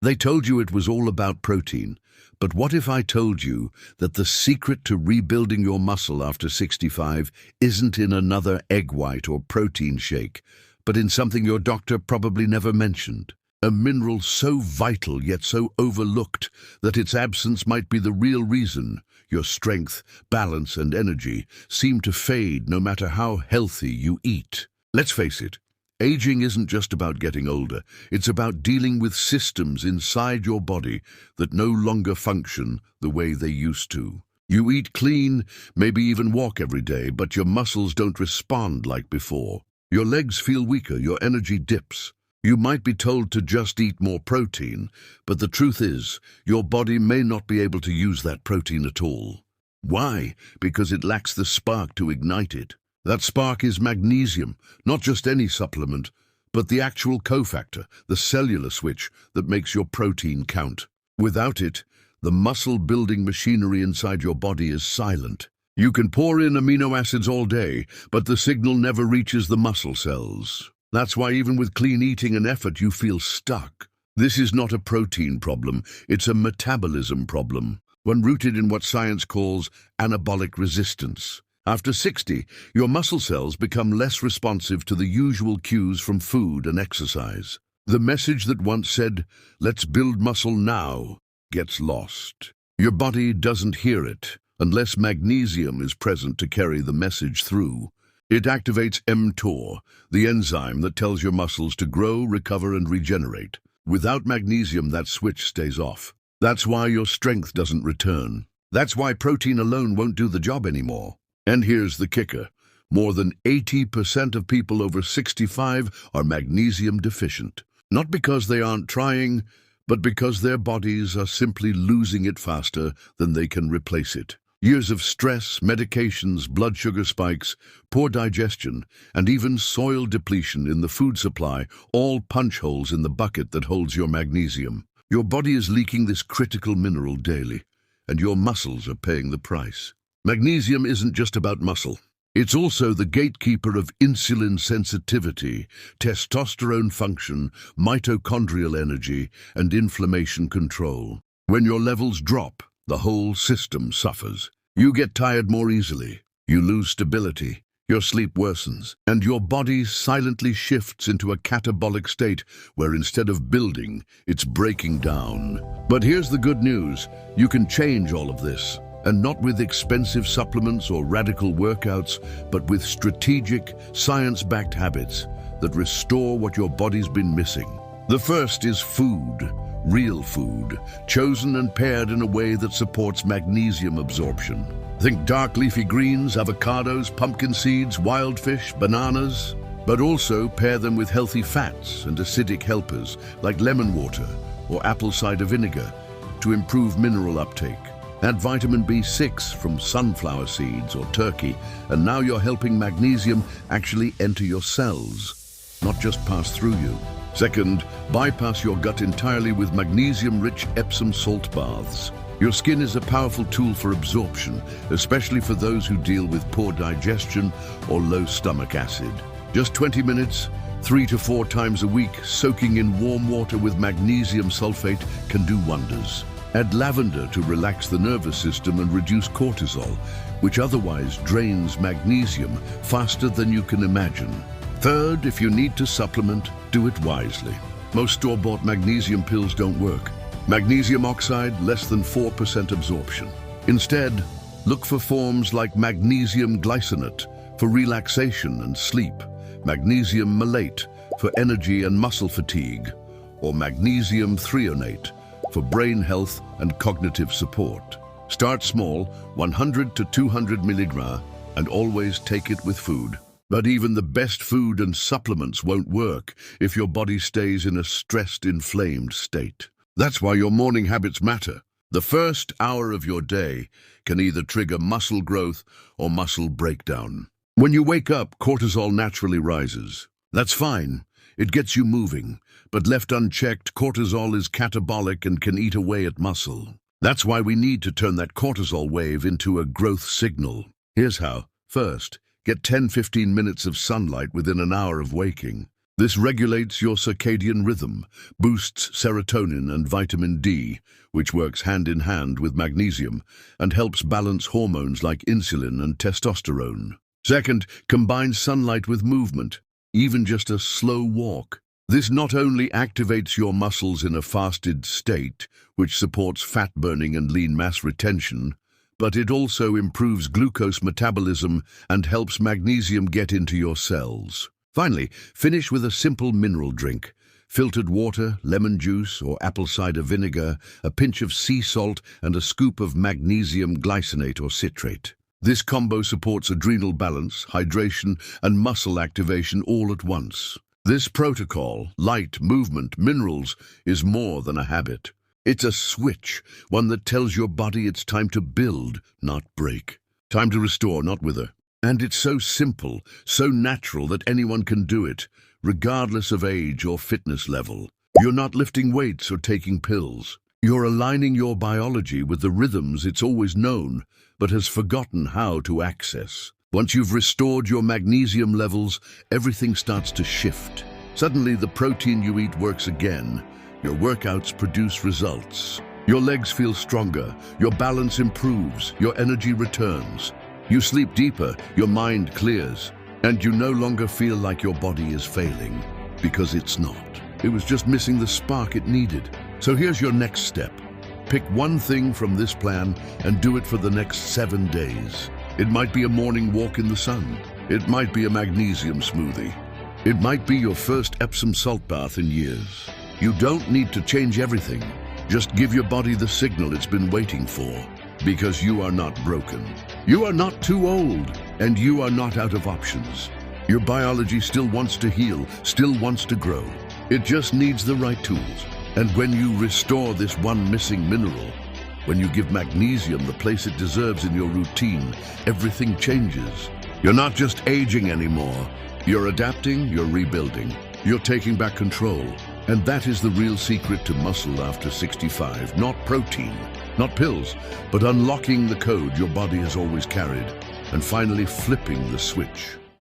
They told you it was all about protein, but what if I told you that the secret to rebuilding your muscle after 65 isn't in another egg white or protein shake, but in something your doctor probably never mentioned? A mineral so vital yet so overlooked that its absence might be the real reason your strength, balance, and energy seem to fade no matter how healthy you eat. Let's face it, aging isn't just about getting older. It's about dealing with systems inside your body that no longer function the way they used to. You eat clean, maybe even walk every day, but your muscles don't respond like before. Your legs feel weaker, your energy dips. You might be told to just eat more protein, but the truth is, your body may not be able to use that protein at all. Why? Because it lacks the spark to ignite it. That spark is magnesium, not just any supplement, but the actual cofactor, the cellular switch that makes your protein count. Without it, the muscle-building machinery inside your body is silent. You can pour in amino acids all day, but the signal never reaches the muscle cells. That's why even with clean eating and effort, you feel stuck. This is not a protein problem, it's a metabolism problem, one rooted in what science calls anabolic resistance. After 60, your muscle cells become less responsive to the usual cues from food and exercise. The message that once said, "Let's build muscle now," gets lost. Your body doesn't hear it unless magnesium is present to carry the message through. It activates mTOR, the enzyme that tells your muscles to grow, recover, and regenerate. Without magnesium, that switch stays off. That's why your strength doesn't return. That's why protein alone won't do the job anymore. And here's the kicker. More than 80% of people over 65 are magnesium deficient. Not because they aren't trying, but because their bodies are simply losing it faster than they can replace it. Years of stress, medications, blood sugar spikes, poor digestion, and even soil depletion in the food supply all punch holes in the bucket that holds your magnesium. Your body is leaking this critical mineral daily, and your muscles are paying the price. Magnesium isn't just about muscle. It's also the gatekeeper of insulin sensitivity, testosterone function, mitochondrial energy, and inflammation control. When your levels drop, the whole system suffers. You get tired more easily, you lose stability, your sleep worsens, and your body silently shifts into a catabolic state where instead of building, it's breaking down. But here's the good news. You can change all of this, and not with expensive supplements or radical workouts, but with strategic, science-backed habits that restore what your body's been missing. The first is food. Real food, chosen and paired in a way that supports magnesium absorption. Think dark leafy greens, avocados, pumpkin seeds, wild fish, bananas, but also pair them with healthy fats and acidic helpers like lemon water or apple cider vinegar to improve mineral uptake. Add vitamin B6 from sunflower seeds or turkey, and now you're helping magnesium actually enter your cells, not just pass through you. Second, bypass your gut entirely with magnesium-rich Epsom salt baths. Your skin is a powerful tool for absorption, especially for those who deal with poor digestion or low stomach acid. Just 20 minutes, 3 to 4 times a week, soaking in warm water with magnesium sulfate can do wonders. Add lavender to relax the nervous system and reduce cortisol, which otherwise drains magnesium faster than you can imagine. Third, if you need to supplement, do it wisely. Most store-bought magnesium pills don't work. Magnesium oxide, less than 4% absorption. Instead, look for forms like magnesium glycinate for relaxation and sleep, magnesium malate for energy and muscle fatigue, or magnesium threonate for brain health and cognitive support. Start small, 100 to 200 milligram, and always take it with food. But even the best food and supplements won't work if your body stays in a stressed, inflamed state. That's why your morning habits matter. The first hour of your day can either trigger muscle growth or muscle breakdown. When you wake up, cortisol naturally rises. That's fine. It gets you moving. But left unchecked, cortisol is catabolic and can eat away at muscle. That's why we need to turn that cortisol wave into a growth signal. Here's how. First, get 10-15 minutes of sunlight within an hour of waking. This regulates your circadian rhythm, boosts serotonin and vitamin D, which works hand in hand with magnesium, and helps balance hormones like insulin and testosterone. Second, combine sunlight with movement, even just a slow walk. This not only activates your muscles in a fasted state, which supports fat burning and lean mass retention, but it also improves glucose metabolism and helps magnesium get into your cells. Finally, finish with a simple mineral drink. Filtered water, lemon juice or apple cider vinegar, a pinch of sea salt and a scoop of magnesium glycinate or citrate. This combo supports adrenal balance, hydration and muscle activation all at once. This protocol, light, movement, minerals, is more than a habit. It's a switch, one that tells your body it's time to build, not break. Time to restore, not wither. And it's so simple, so natural that anyone can do it, regardless of age or fitness level. You're not lifting weights or taking pills. You're aligning your biology with the rhythms it's always known, but has forgotten how to access. Once you've restored your magnesium levels, everything starts to shift. Suddenly, the protein you eat works again. Your workouts produce results. Your legs feel stronger, your balance improves, your energy returns. You sleep deeper, your mind clears, and you no longer feel like your body is failing, because it's not. It was just missing the spark it needed. So here's your next step. Pick one thing from this plan and do it for the next 7 days. It might be a morning walk in the sun. It might be a magnesium smoothie. It might be your first Epsom salt bath in years. You don't need to change everything. Just give your body the signal it's been waiting for, because you are not broken. You are not too old, and you are not out of options. Your biology still wants to heal, still wants to grow. It just needs the right tools. And when you restore this one missing mineral, when you give magnesium the place it deserves in your routine, everything changes. You're not just aging anymore. You're adapting, you're rebuilding, you're taking back control. And that is the real secret to muscle after 65. Not protein, not pills, but unlocking the code your body has always carried, and finally flipping the switch.